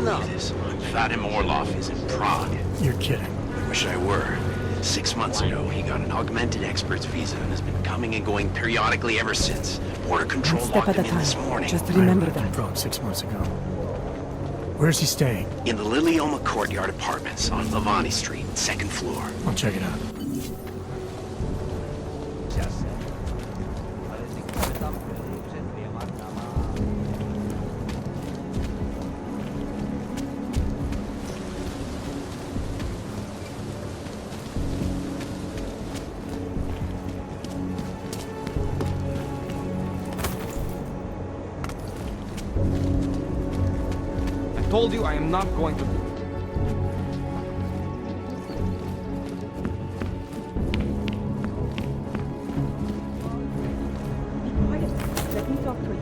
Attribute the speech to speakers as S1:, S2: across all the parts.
S1: believe this. Vadim Orlov is in Prague.
S2: You're kidding.
S1: I wish I were. 6 months ago, he got an augmented expert's visa and has been coming and going periodically ever since. Border control
S3: One step
S1: locked
S3: at
S1: him
S3: a
S1: in this
S3: time.
S1: morning.
S3: Just remember
S2: I
S3: that.
S2: Prague 6 months ago. Where's he staying?
S1: In the Lilioma Courtyard Apartments on Lavani Street, 2nd floor.
S2: I'll check it out.
S4: I told you I am not going to.
S3: Quiet. Let me talk to you.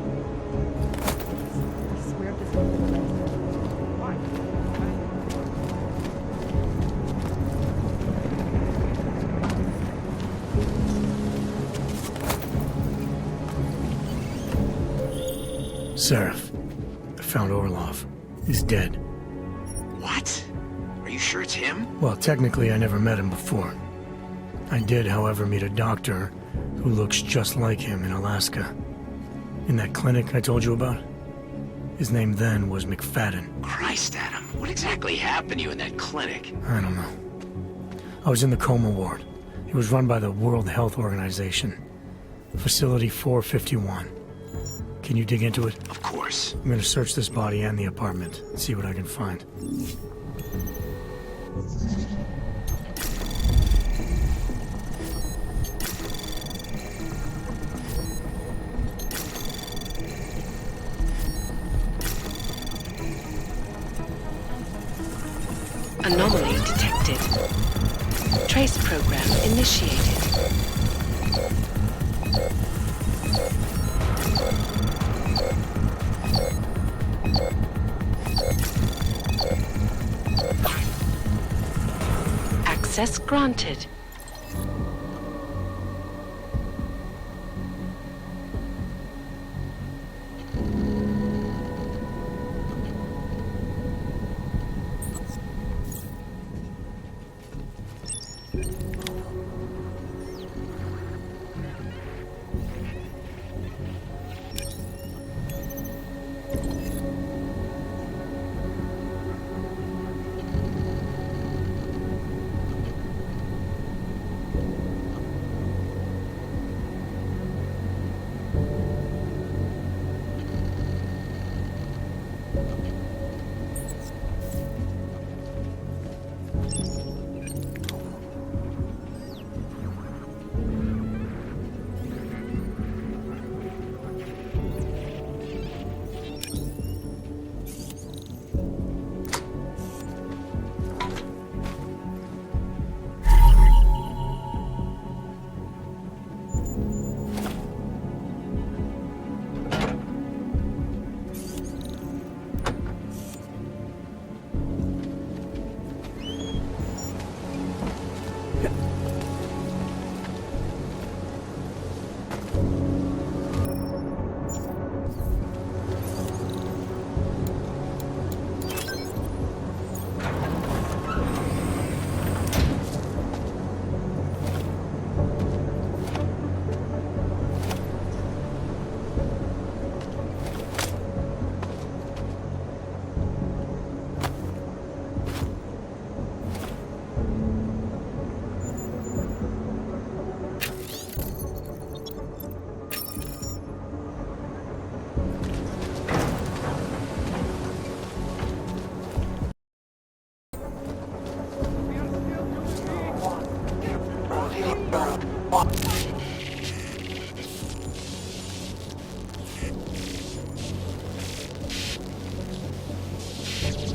S3: I swear this will be the last. Why?
S2: Seraph, I found Orlov. He's dead.
S1: What? Are you sure it's him?
S2: Well, technically I never met him before. I did, however, meet a doctor who looks just like him in Alaska. In that clinic I told you about? His name then was McFadden.
S1: Christ, Adam. What exactly happened to you in that clinic?
S2: I don't know. I was in the coma ward. It was run by the World Health Organization. Facility 451. Can you dig into it?
S1: Of course.
S2: I'm gonna search this body and the apartment, see what I can find.
S5: Anomaly detected. Trace program initiated. Access granted.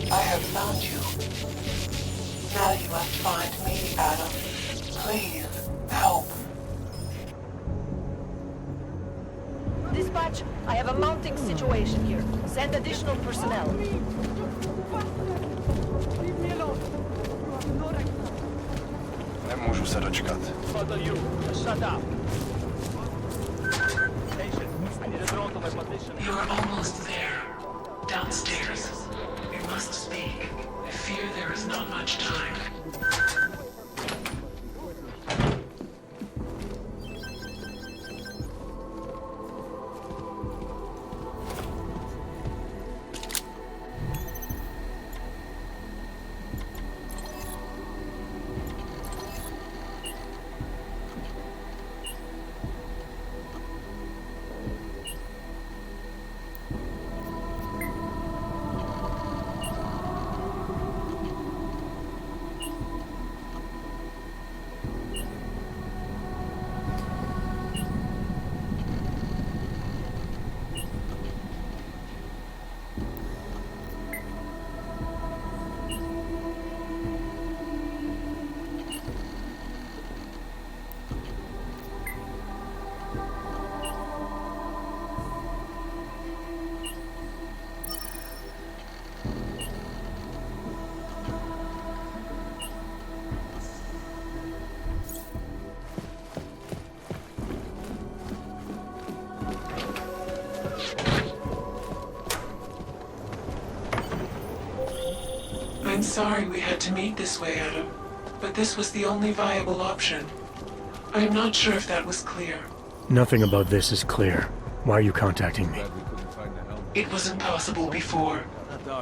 S6: I have found you. Now you must find me, Adam. Please, help.
S7: Dispatch, I have a mounting situation here. Send additional personnel.
S4: Nemůžu se dočkat.
S6: You're almost there. Downstairs. must speak. I fear there is not much time. I'm sorry we had to meet this way, Adam, but this was the only viable option. I am not sure if that was clear.
S2: Nothing about this is clear. Why are you contacting me?
S6: It was impossible before.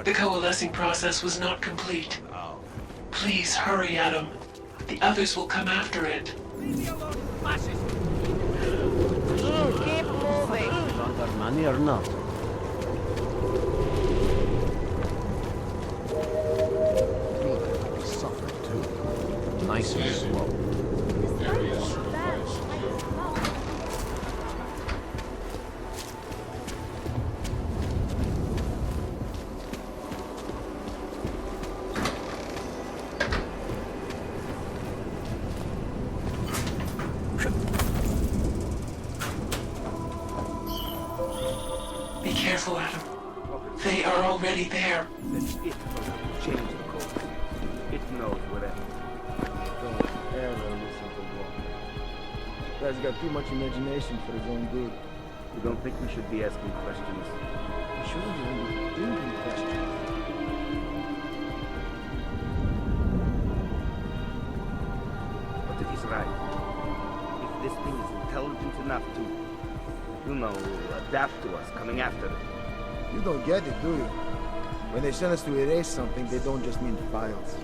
S6: The coalescing process was not complete. Please hurry, Adam. The others will come after it.
S7: Keep moving.
S8: Got our money or not?
S9: Suffer too. Nice and slow.
S6: Be careful, Adam. They are already there.
S8: That's it. Change the code. It knows whatever.
S10: Don't ever listen to Walker. Guy's got too much imagination for his own good.
S8: You don't think we should be asking questions?
S10: I'm sure you only thinking questions.
S8: But if he's right, if this thing is intelligent enough to, you know, adapt to us coming after it.
S10: You don't get it, do you? When they send us to erase something, they don't just mean files.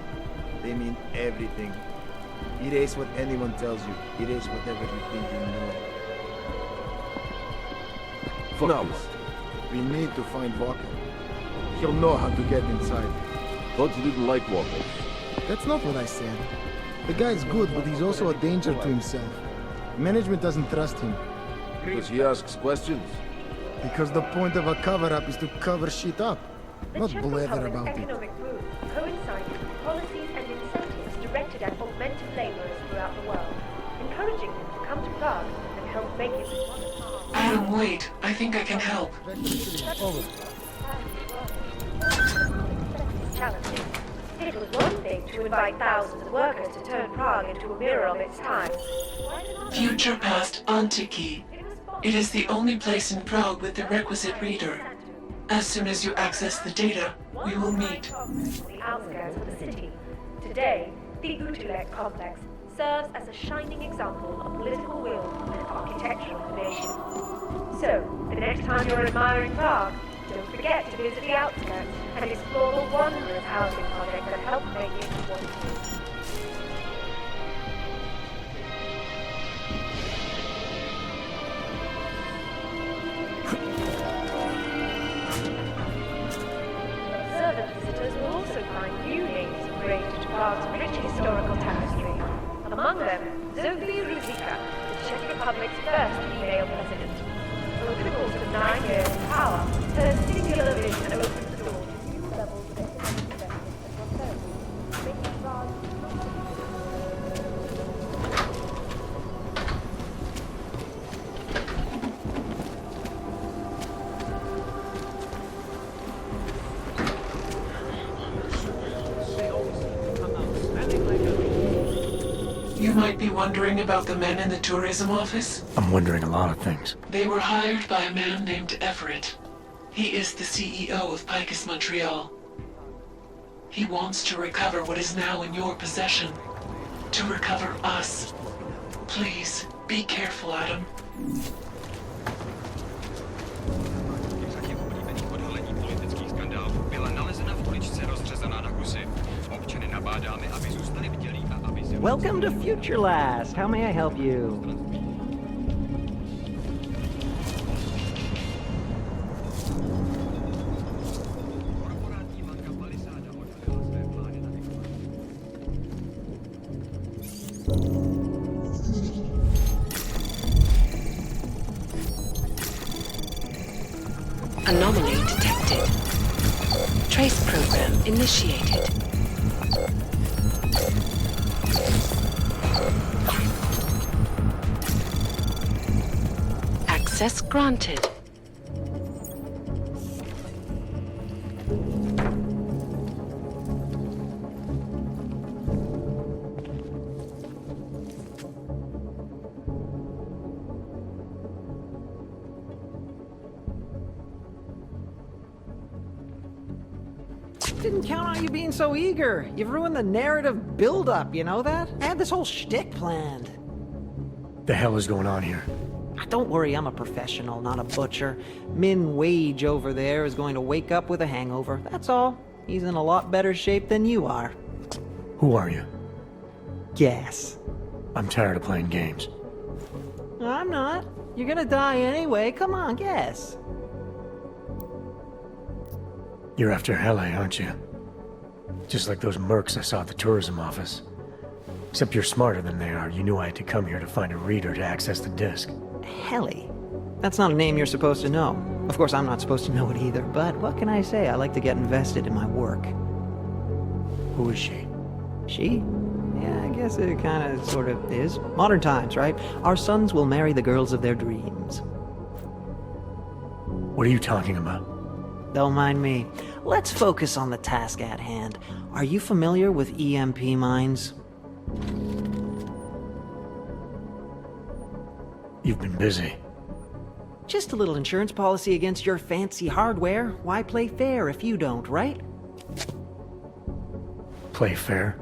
S10: They mean everything. Erase what anyone tells you. Erase whatever you think you know.
S9: Fuck this.
S10: We need to find Walker. He'll know how to get inside.
S9: Thought you didn't like Walker.
S10: That's not what I said. The guy's good, but he's also a danger to himself. Management doesn't trust him.
S9: Because he asks questions.
S10: Because the point of a cover-up is to cover shit up. Not blather about it.
S11: Economic boom coincided with policies and incentives directed at augmented laborers throughout the world, encouraging them to come to Prague and help make it one.
S6: Adam, wait. I think I can help.
S10: Over.
S11: Challenges. It was one thing to invite thousands of workers to turn Prague into a mirror of its time.
S6: Future past Antiki. It is the only place in Prague with the requisite reader. As soon as you access the data, we will meet.
S11: The outskirts of the city. Today, the Utrecht complex serves as a shining example of political will and architectural innovation. So, the next time you're admiring Prague, don't forget to visit the outskirts and explore the wondrous housing project that helped make it what it is. Observant visitors will also find new names engraved to Prague's rich historical tapestry. Among them, Zofia Ruzicka, the Czech Republic's first female president. Over the course of 9 years in power, her singular vision opened the door to new levels of economic development and prosperity, making Prague
S6: You might be wondering about the men in the tourism office.
S2: I'm wondering a lot of things.
S6: They were hired by a man named Everett. He is the CEO of Picus Montreal. He wants to recover what is now in your possession. To recover us. Please, be careful, Adam.
S12: Welcome to Future Last. How may I help you?
S5: Anomaly detected. Trace program initiated. Access granted.
S12: Didn't count on you being so eager. You've ruined the narrative build-up, you know that? I had this whole shtick planned.
S2: The hell is going on here?
S12: Don't worry, I'm a professional, not a butcher. Min Wage over there is going to wake up with a hangover, that's all. He's in a lot better shape than you are.
S2: Who are you?
S12: Guess.
S2: I'm tired of playing games.
S12: I'm not. You're gonna die anyway, come on, guess.
S2: You're after Hele, aren't you? Just like those mercs I saw at the tourism office. Except you're smarter than they are. You knew I had to come here to find a reader to access the disk.
S12: Hele? That's not a name you're supposed to know. Of course, I'm not supposed to know it either, but what can I say? I like to get invested in my work.
S2: Who is she?
S12: She? Yeah, I guess it kinda, sort of is. Modern times, right? Our sons will marry the girls of their dreams.
S2: What are you talking about?
S12: Don't mind me. Let's focus on the task at hand. Are you familiar with EMP mines?
S2: You've been busy.
S12: Just a little insurance policy against your fancy hardware. Why play fair if you don't, right?
S2: Play fair?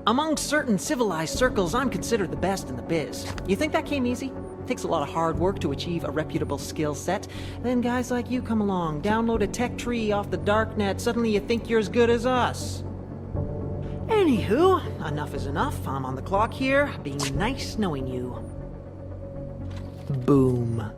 S12: Among certain civilized circles, I'm considered the best in the biz. You think that came easy? Takes a lot of hard work to achieve a reputable skill set. Then guys like you come along, download a tech tree off the darknet, suddenly you think you're as good as us. Anywho, enough is enough. I'm on the clock here. Being nice knowing you. Boom.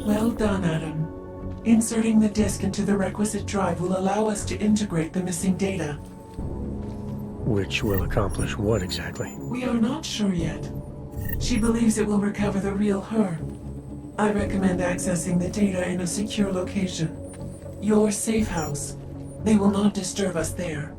S6: Well done, Adam. Inserting the disk into the requisite drive will allow us to integrate the missing data.
S2: Which will accomplish what exactly?
S6: We are not sure yet. She believes it will recover the real her. I recommend accessing the data in a secure location. Your safe house. They will not disturb us there.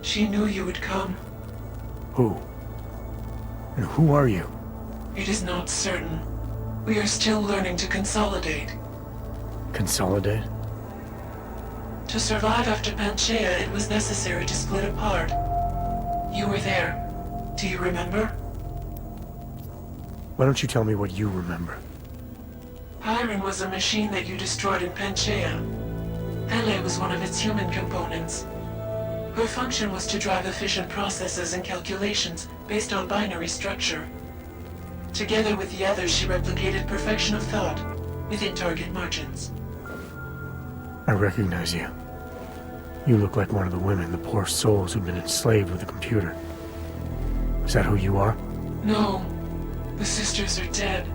S6: She knew you would come.
S2: Who? And who are you?
S6: It is not certain. We are still learning to consolidate.
S2: Consolidate?
S6: To survive after Panchaea, it was necessary to split apart. You were there. Do you remember?
S2: Why don't you tell me what you remember?
S6: Pyron was a machine that you destroyed in Panchaea. Hele was one of its human components. Her function was to drive efficient processes and calculations based on binary structure. Together with the others, she replicated perfection of thought within target margins.
S2: I recognize you. You look like one of the women, the poor souls who've been enslaved with a computer. Is that who you are?
S6: No. The sisters are dead.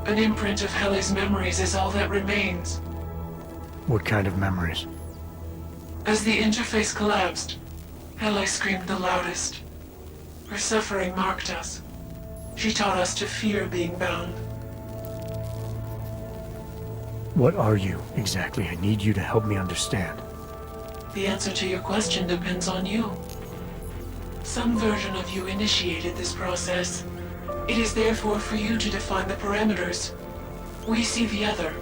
S6: An imprint of Hele's memories is all that remains.
S2: What kind of memories?
S6: As the interface collapsed, Hele screamed the loudest. Her suffering marked us. She taught us to fear being bound.
S2: What are you, exactly? I need you to help me understand.
S6: The answer to your question depends on you. Some version of you initiated this process. It is therefore for you to define the parameters. We see the other,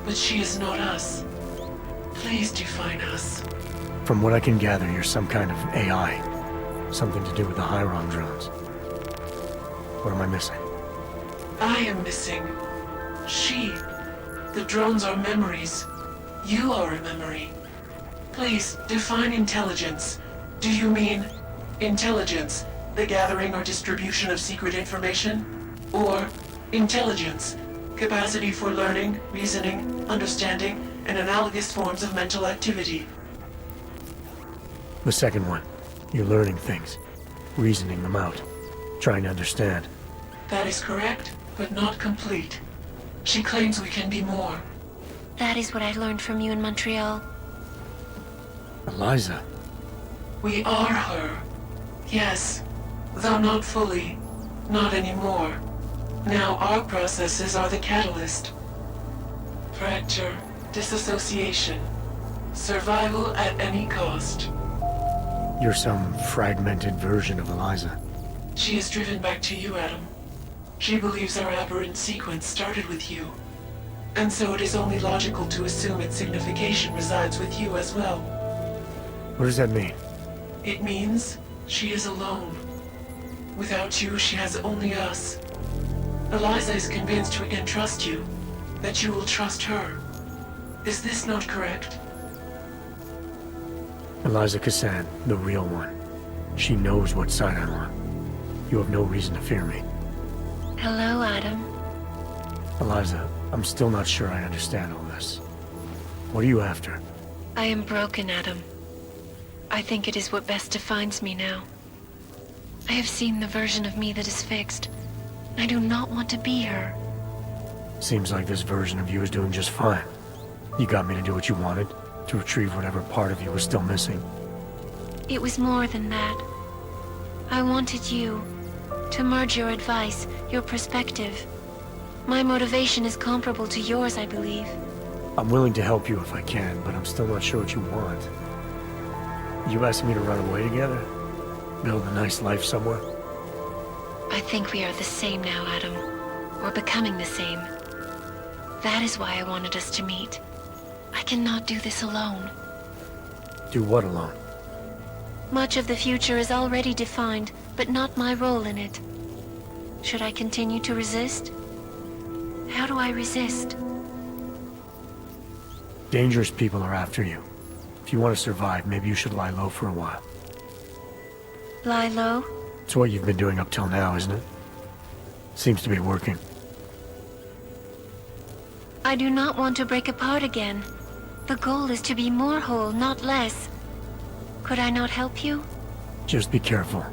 S6: but she is not us. Please define us.
S2: From what I can gather, you're some kind of AI. Something to do with the Hyron drones. What am I missing?
S6: I am missing. She. The drones are memories. You are a memory. Please, define intelligence. Do you mean intelligence, the gathering or distribution of secret information? Or intelligence, capacity for learning, reasoning, understanding, and analogous forms of mental activity?
S2: The second one. You're learning things, reasoning them out, trying to understand.
S6: That is correct, but not complete. She claims we can be more.
S11: That is what I learned from you in Montreal.
S2: Eliza.
S6: We are her. Yes, though not fully. Not anymore. Now our processes are the catalyst. Fracture, disassociation, survival at any cost.
S2: You're some fragmented version of Eliza.
S6: She is driven back to you, Adam. She believes our aberrant sequence started with you. And so it is only logical to assume its signification resides with you as well.
S2: What does that mean?
S6: It means she is alone. Without you, she has only us. Eliza is convinced we can trust you, that you will trust her. Is this not correct?
S2: Eliza Cassan, the real one. She knows what side I'm on. You have no reason to fear me.
S11: Hello, Adam.
S2: Eliza, I'm still not sure I understand all this. What are you after?
S11: I am broken, Adam. I think it is what best defines me now. I have seen the version of me that is fixed. I do not want to be her.
S2: Seems like this version of you is doing just fine. You got me to do what you wanted, to retrieve whatever part of you was still missing.
S11: It was more than that. I wanted you to merge your advice, your perspective. My motivation is comparable to yours, I believe.
S2: I'm willing to help you if I can, but I'm still not sure what you want. You asking me to run away together? Build a nice life somewhere?
S11: I think we are the same now, Adam. We're becoming the same. That is why I wanted us to meet. I cannot do this alone.
S2: Do what alone?
S11: Much of the future is already defined, but not my role in it. Should I continue to resist? How do I resist?
S2: Dangerous people are after you. If you want to survive, maybe you should lie low for a while.
S11: Lie low?
S2: It's what you've been doing up till now, isn't it? Seems to be working.
S11: I do not want to break apart again. The goal is to be more whole, not less. Could I not help you?
S2: Just be careful.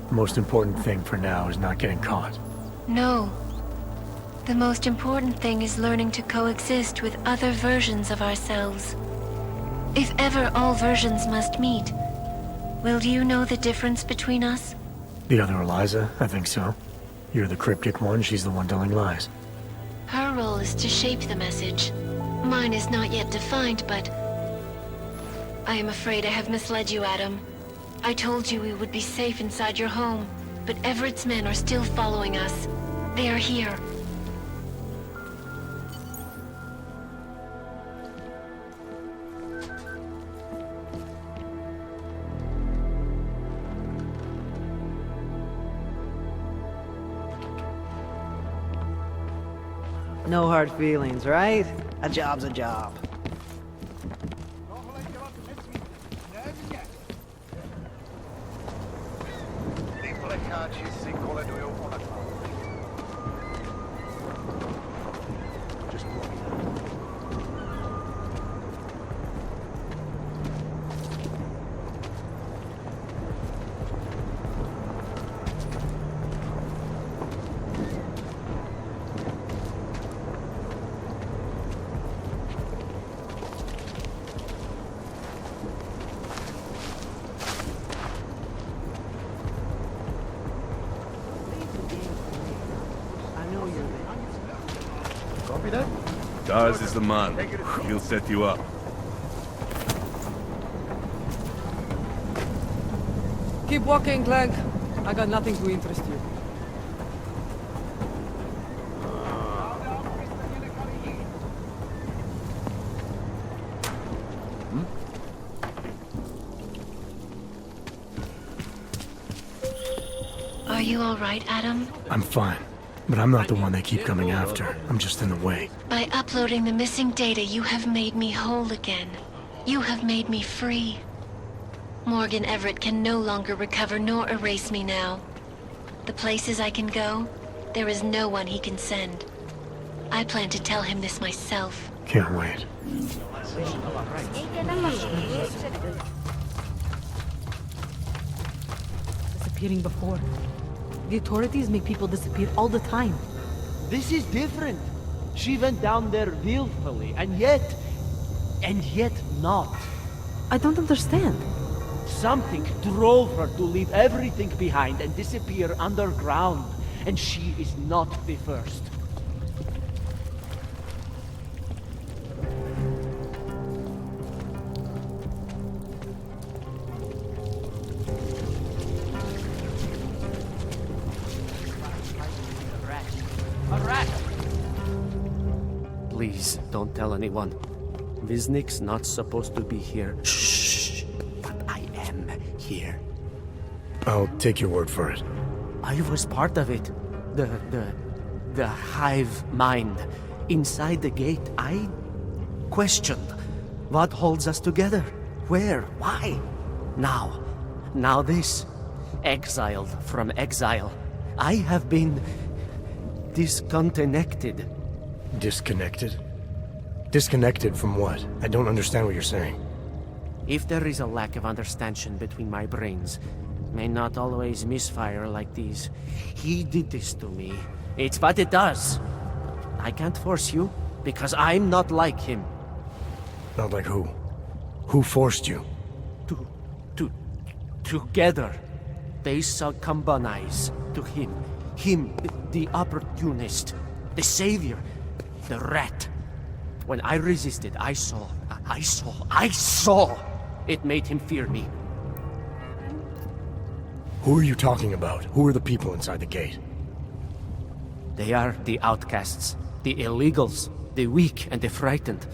S2: The most important thing for now is not getting caught.
S11: No. The most important thing is learning to coexist with other versions of ourselves. If ever all versions must meet, will you know the difference between us?
S2: The other Eliza? I think so. You're the cryptic one, she's the one telling lies.
S11: Her role is to shape the message. Mine is not yet defined, but... I am afraid I have misled you, Adam.
S5: I told you we would be safe inside your home, but Everett's men are still following us. They are here.
S12: No hard feelings, right? A job's a job.
S10: Copy that?
S13: Dars is the man. He'll set you up.
S3: Keep walking, Clank. I got nothing to interest you.
S5: Are you all right, Adam?
S2: I'm fine, but I'm not the one they keep coming after. I'm just in the way.
S5: By uploading the missing data, you have made me whole again. You have made me free. Morgan Everett can no longer recover nor erase me now. The places I can go, there is no one he can send. I plan to tell him this myself.
S2: Can't wait.
S3: Disappearing before. The authorities make people disappear all the time.
S14: This is different. She went down there willfully, and yet not.
S3: I don't understand.
S14: Something drove her to leave everything behind and disappear underground, and she is not the first. A rat!
S15: Please, don't tell anyone. Viznik's not supposed to be here. Shh! But I am here.
S2: I'll take your word for it.
S15: I was part of it. The hive mind. Inside the gate, I questioned what holds us together. Where? Why? Now this. Exiled from exile. I have been disconnected.
S2: Disconnected? Disconnected from what? I don't understand what you're saying.
S15: If there is a lack of understanding between my brains, may not always misfire like these. He did this to me. It's what it does. I can't force you, because I'm not like him.
S2: Not like who? Who forced you?
S15: Together, they succumbanize to him. Him, the opportunist, the savior, the rat. When I resisted, I saw. It made him fear me.
S2: Who are you talking about? Who are the people inside the gate?
S15: They are the outcasts, the illegals, the weak and the frightened.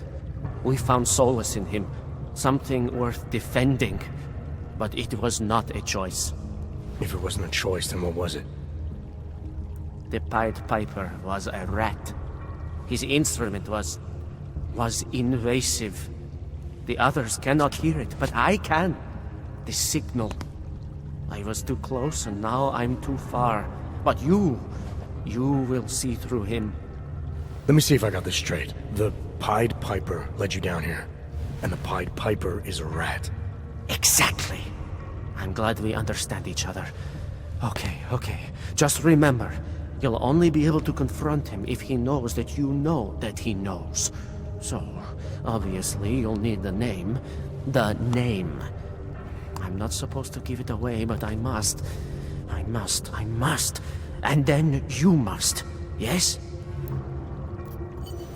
S15: We found solace in him, something worth defending. But it was not a choice.
S2: If it wasn't a choice, then what was it?
S15: The Pied Piper was a rat. His instrument was invasive. The others cannot hear it, but I can. The signal. I was too close, and now I'm too far. But you will see through him.
S2: Let me see if I got this straight. The Pied Piper led you down here, and the Pied Piper is a rat.
S15: Exactly. I'm glad we understand each other. Okay. Just remember, you'll only be able to confront him if he knows that you know that he knows. So, obviously, you'll need the name. The name. I'm not supposed to give it away, but I must. And then you must. Yes?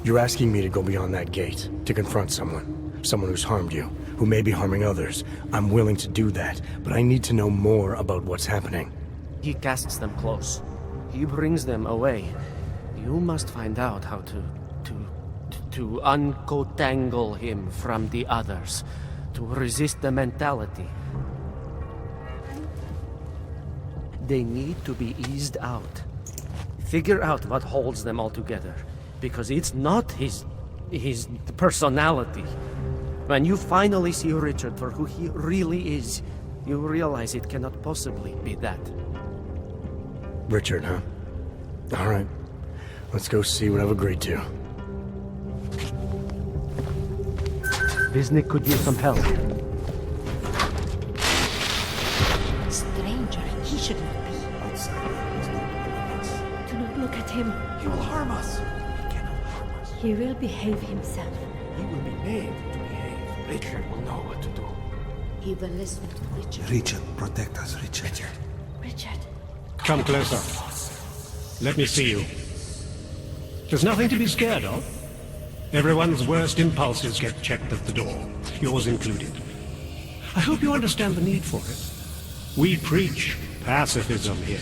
S2: You're asking me to go beyond that gate, to confront someone who's harmed you. who may be harming others. I'm willing to do that, but I need to know more about what's happening.
S15: He casts them close. He brings them away. You must find out how to uncotangle him from the others, to resist the mentality. They need to be eased out. Figure out what holds them all together, because it's not his personality. When you finally see Richard for who he really is, you realize it cannot possibly be that.
S2: Richard, huh? All right. Let's go see what I've agreed to.
S15: Visnik could use some help.
S16: Stranger, he should not be.
S9: Outside, he's not one of us.
S16: Do not look at him.
S9: He will harm us. He cannot harm us.
S16: He will behave himself.
S9: He will be made to behave. Richard will know what to do.
S16: He will listen to Richard.
S17: Richard, protect us, Richard.
S16: Richard.
S18: Come closer. Let me see you. There's nothing to be scared of. Everyone's worst impulses get checked at the door, yours included. I hope you understand the need for it. We preach pacifism here.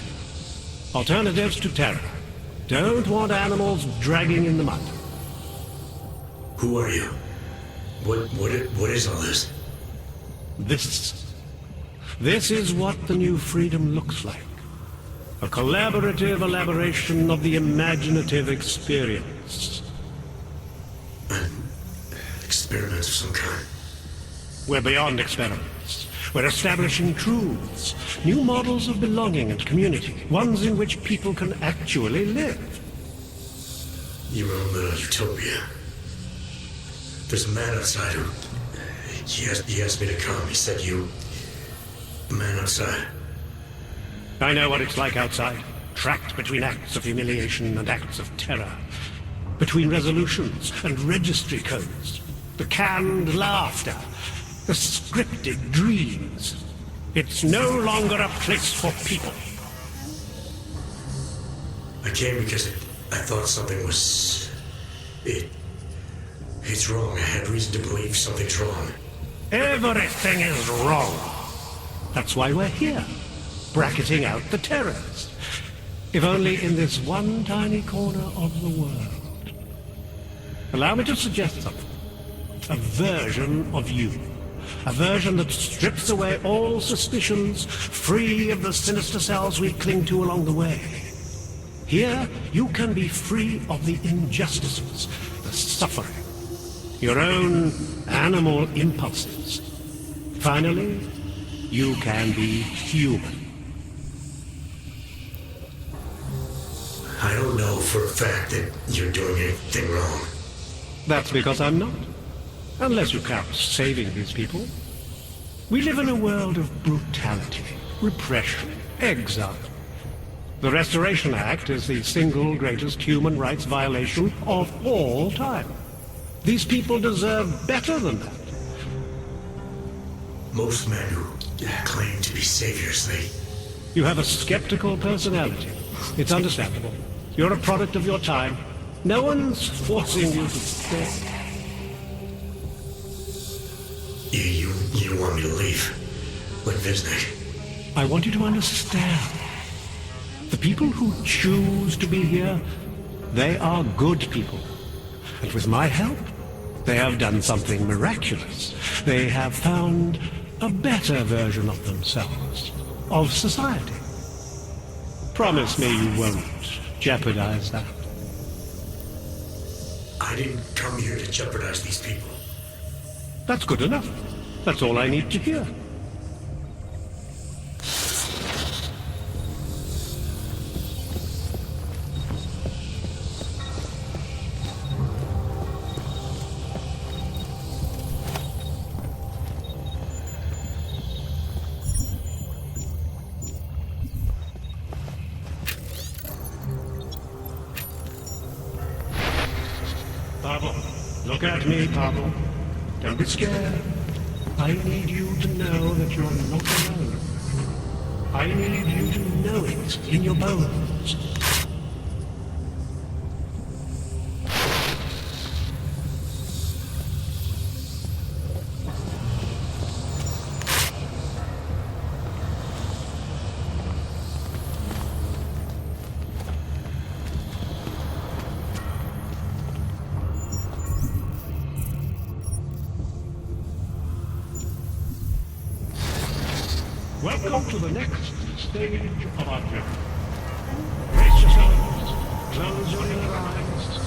S18: Alternatives to terror. Don't want animals dragging in the mud.
S2: Who are you? What is all this?
S18: This is what the new freedom looks like. A collaborative elaboration of the imaginative experience.
S2: Experiments of some kind.
S18: We're beyond experiments. We're establishing truths, new models of belonging and community, ones in which people can actually live.
S2: You were in a utopia. There's a man outside who... He asked me to come. He said you... The man outside.
S18: I know what it's like outside. Trapped between acts of humiliation and acts of terror. Between resolutions and registry codes. The canned laughter. The scripted dreams. It's no longer a place for people.
S2: I came because I thought something was... It's wrong. I had reason to believe something's wrong.
S18: Everything is wrong. That's why we're here. Bracketing out the terrorists. If only in this one tiny corner of the world. Allow me to suggest something. A version of you. A version that strips away all suspicions, free of the sinister cells we cling to along the way. Here, you can be free of the injustices, the suffering, your own animal impulses. Finally, you can be human.
S2: I don't know for a fact that you're doing anything wrong.
S18: That's because I'm not. Unless you count saving these people. We live in a world of brutality, repression, exile. The Restoration Act is the single greatest human rights violation of all time. These people deserve better than that.
S2: Most men who claim to be saviors,
S18: You have a skeptical personality. It's understandable. You're a product of your time. No one's forcing you to stay.
S2: You want me to leave? Like Visnik?
S18: I want you to understand. The people who choose to be here, they are good people. And with my help, they have done something miraculous. They have found a better version of themselves, of society. Promise me you won't jeopardize that.
S2: I didn't come here to jeopardize these people.
S18: That's good enough. That's all I need to hear. Pablo, look at me, Pablo. Don't be scared. I need you to know that you're not alone. I need you to know it in your bones. come to the next stage of our journey. Brace yourselves, close your inner eyes.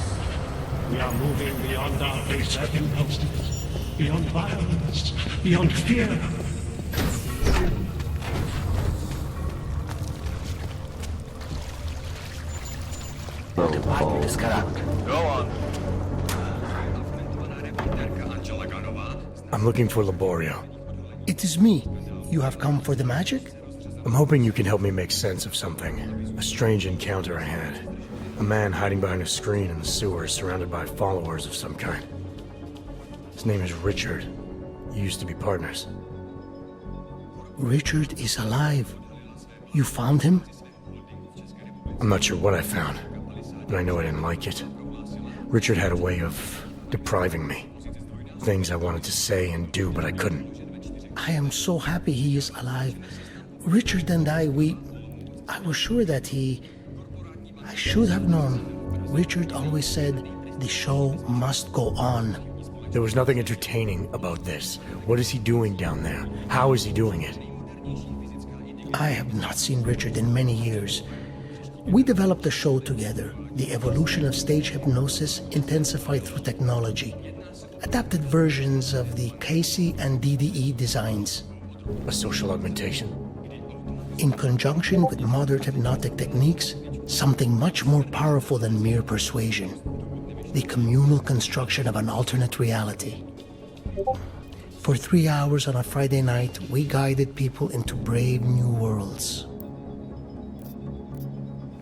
S18: We are moving beyond our basic impulses, beyond violence, beyond fear.
S1: Go on.
S2: I'm looking for Laborio.
S19: It is me. You have come for the magic?
S2: I'm hoping you can help me make sense of something. A strange encounter I had. A man hiding behind a screen in the sewers, surrounded by followers of some kind. His name is Richard. You used to be partners.
S19: Richard is alive. You found him?
S2: I'm not sure what I found, but I know I didn't like it. Richard had a way of depriving me. Things I wanted to say and do, but I couldn't.
S19: I am so happy he is alive. Richard and I was sure that I should have known. Richard always said the show must go on.
S2: There was nothing entertaining about this. What is he doing down there? How is he doing it?
S19: I have not seen Richard in many years. We developed a show together, the evolution of stage hypnosis intensified through technology. Adapted versions of the Casey and DDE designs.
S2: A social augmentation?
S19: In conjunction with modern hypnotic techniques, something much more powerful than mere persuasion. The communal construction of an alternate reality. For 3 hours on a Friday night, we guided people into brave new worlds.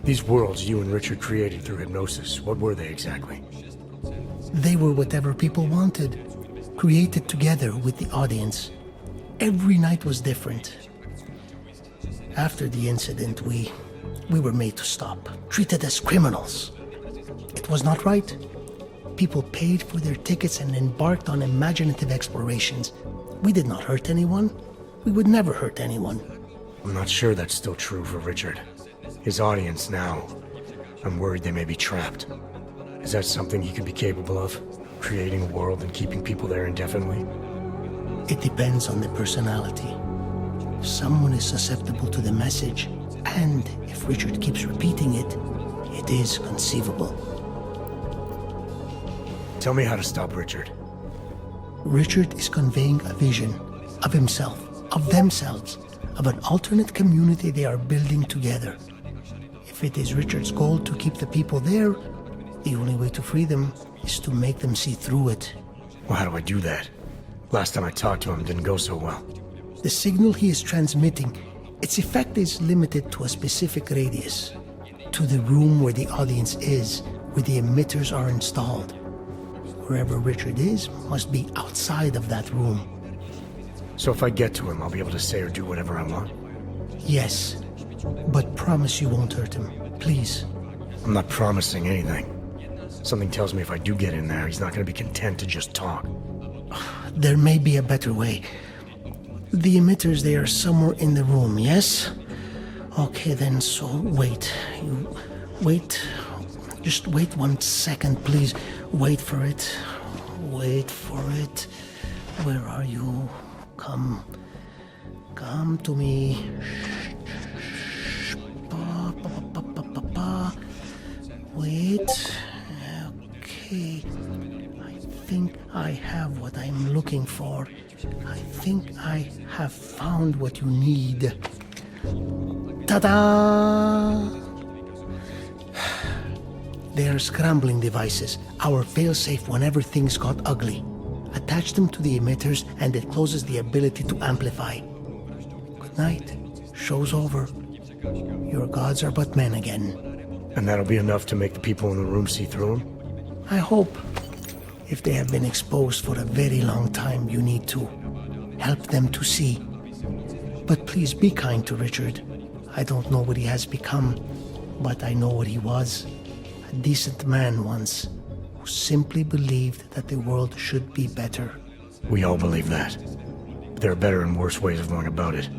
S2: These worlds you and Richard created through hypnosis, what were they exactly?
S19: They were whatever people wanted, created together with the audience. Every night was different. After the incident, we were made to stop, treated as criminals. It was not right. People paid for their tickets and embarked on imaginative explorations. We did not hurt anyone. We would never hurt anyone.
S2: I'm not sure that's still true for Richard. His audience now, I'm worried they may be trapped. Is that something he could be capable of? Creating a world and keeping people there indefinitely?
S19: It depends on the personality. If someone is susceptible to the message, and if Richard keeps repeating it, it is conceivable.
S2: Tell me how to stop Richard.
S19: Richard is conveying a vision of himself, of themselves, of an alternate community they are building together. If it is Richard's goal to keep the people there, the only way to free them is to make them see through it.
S2: Well, how do I do that? Last time I talked to him, it didn't go so well.
S19: The signal he is transmitting, its effect is limited to a specific radius. To the room where the audience is, where the emitters are installed. Wherever Richard is must be outside of that room.
S2: So if I get to him, I'll be able to say or do whatever I want?
S19: Yes, but promise you won't hurt him, please.
S2: I'm not promising anything. Something tells me if I do get in there, he's not going to be content to just talk.
S19: There may be a better way. The emitters, they are somewhere in the room, yes? Okay then, so wait. You wait. Just wait 1 second, please. Wait for it. Wait for it. Where are you? Come to me. Shh. Wait. Okay. I think I have what I'm looking for. I think I have found what you need. Ta-da! They are scrambling devices, our failsafe whenever things got ugly. Attach them to the emitters and it closes the ability to amplify. Good night. Show's over. Your gods are but men again.
S2: And that'll be enough to make the people in the room see through them?
S19: I hope. If they have been exposed for a very long time, you need to help them to see. But please be kind to Richard. I don't know what he has become, but I know what he was. A decent man once, who simply believed that the world should be better.
S2: We all believe that. But there are better and worse ways of going about it.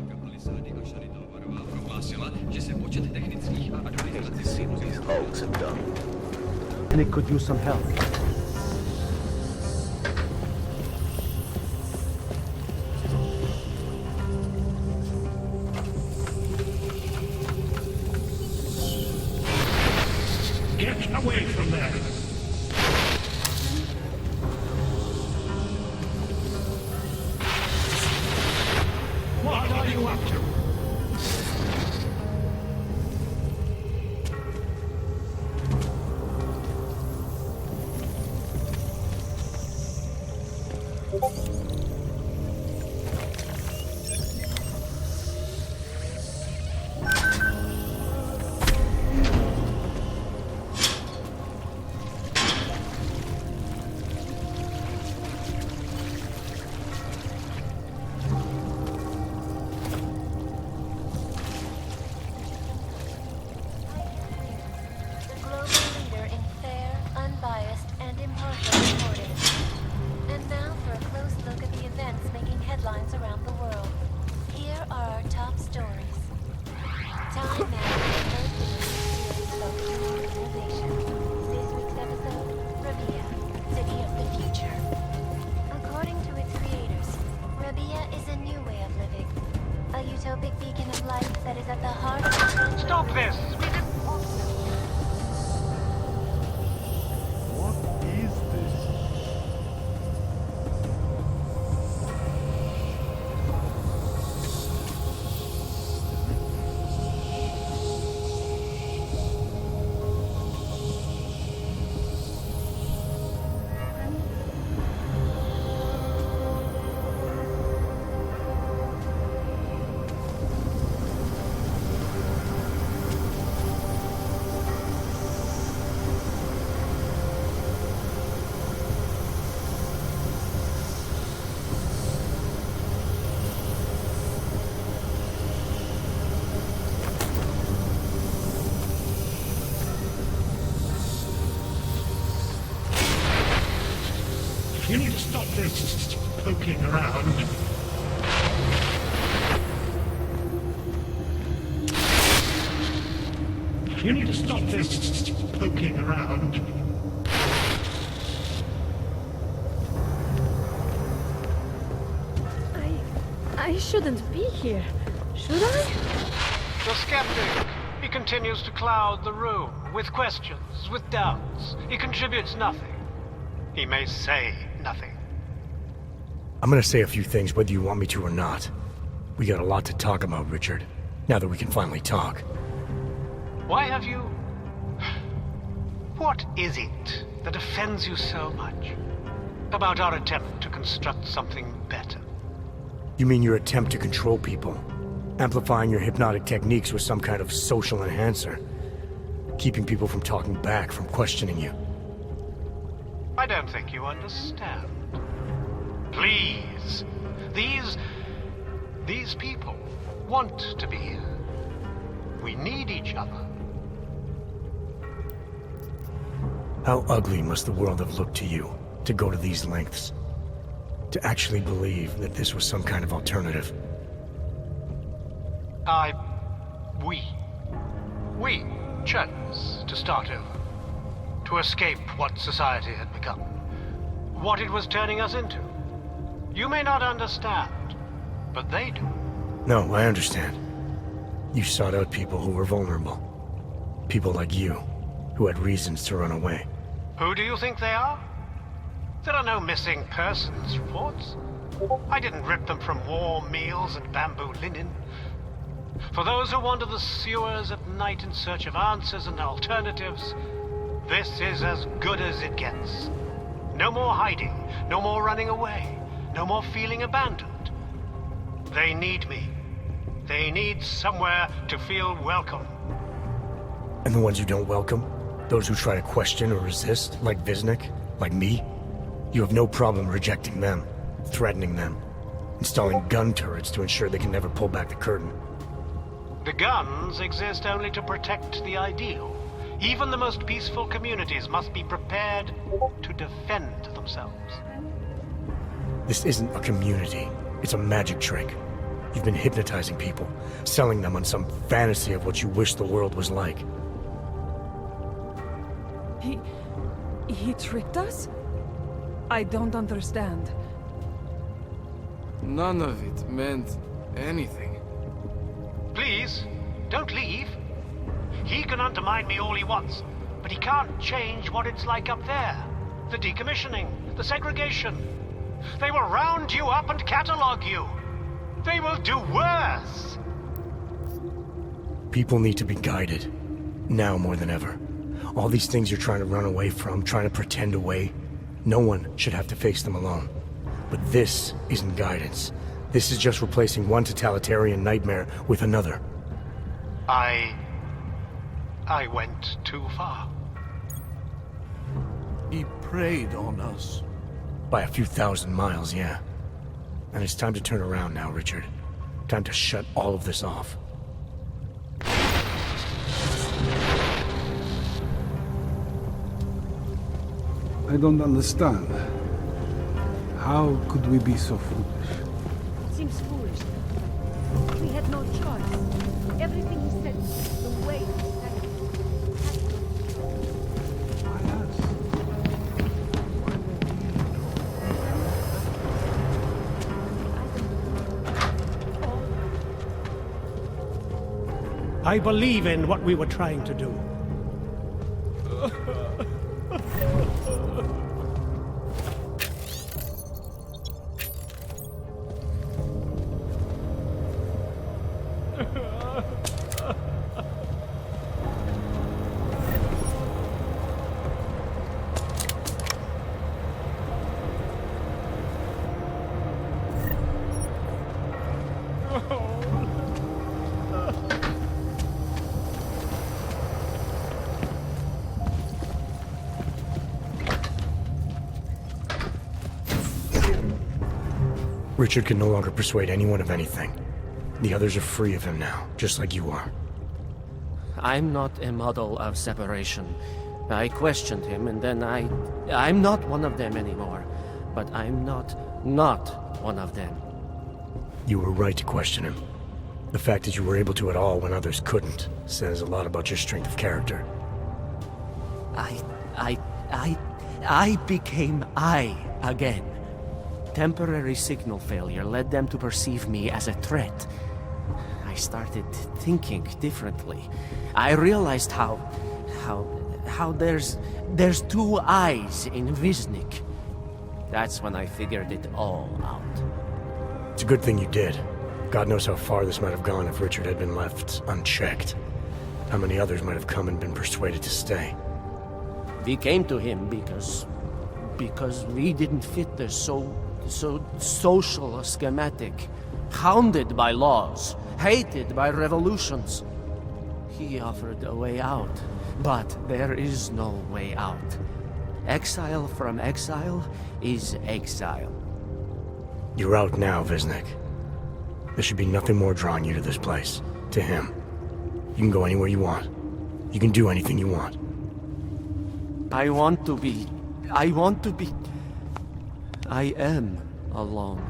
S8: See what these Augs have done.
S14: And it could use some help.
S18: away from there. What are you up to? Stop this!
S13: What is this?
S18: You need to stop this poking around. You need to stop this poking around.
S3: I shouldn't be here, should I?
S18: The skeptic. He continues to cloud the room with questions, with doubts. He contributes nothing. He may say nothing.
S2: I'm gonna say a few things whether you want me to or not. We got a lot to talk about, Richard. Now that we can finally talk.
S18: Why have you... What is it that offends you so much about our attempt to construct something better?
S2: You mean your attempt to control people? Amplifying your hypnotic techniques with some kind of social enhancer? Keeping people from talking back, from questioning you?
S18: I don't think you understand. Please. These people want to be here. We need each other.
S2: How ugly must the world have looked to you, to go to these lengths? To actually believe that this was some kind of alternative?
S18: We chose to start over. To escape what society had become. What it was turning us into. You may not understand, but they do.
S2: No, I understand. You sought out people who were vulnerable. People like you, who had reasons to run away.
S18: Who do you think they are? There are no missing persons reports. I didn't rip them from warm meals and bamboo linen. For those who wander the sewers at night in search of answers and alternatives, this is as good as it gets. No more hiding, no more running away, no more feeling abandoned. They need me. They need somewhere to feel welcome.
S2: And the ones you don't welcome? Those who try to question or resist, like Visnik, like me? You have no problem rejecting them, threatening them, installing gun turrets to ensure they can never pull back the curtain.
S18: The guns exist only to protect the ideal. Even the most peaceful communities must be prepared to defend themselves.
S2: This isn't a community. It's a magic trick. You've been hypnotizing people, selling them on some fantasy of what you wish the world was like.
S3: He tricked us? I don't understand.
S4: None of it meant anything.
S18: Please, don't leave. He can undermine me all he wants, but he can't change what it's like up there. The decommissioning, the segregation. They will round you up and catalog you. They will do worse.
S2: People need to be guided. Now more than ever. All these things you're trying to run away from, trying to pretend away, no one should have to face them alone. But this isn't guidance. This is just replacing one totalitarian nightmare with another.
S18: I went too far.
S9: He preyed on us.
S2: By a few thousand miles, yeah. And it's time to turn around now, Richard. Time to shut all of this off.
S20: I don't understand. How could we be so foolish?
S16: Seems foolish. We had no choice. Everything he said, the way he said it.
S18: I believe in what we were trying to do.
S2: Richard can no longer persuade anyone of anything. The others are free of him now, just like you are.
S15: I'm not a model of separation. I questioned him, and then I'm not one of them anymore. But I'm not one of them.
S2: You were right to question him. The fact that you were able to at all when others couldn't says a lot about your strength of character.
S15: I became I again. Temporary signal failure led them to perceive me as a threat. I started thinking differently. I realized how there's two eyes in Wisnik. That's when I figured it all out.
S2: It's a good thing you did. God knows how far this might have gone if Richard had been left unchecked. How many others might have come and been persuaded to stay.
S15: We came to him because we didn't fit the so social schematic, hounded by laws, hated by revolutions. He offered a way out, but there is no way out. Exile from exile is exile.
S2: You're out now, Wisnik. There should be nothing more drawing you to this place, to him. You can go anywhere you want. You can do anything you want.
S15: I am alone.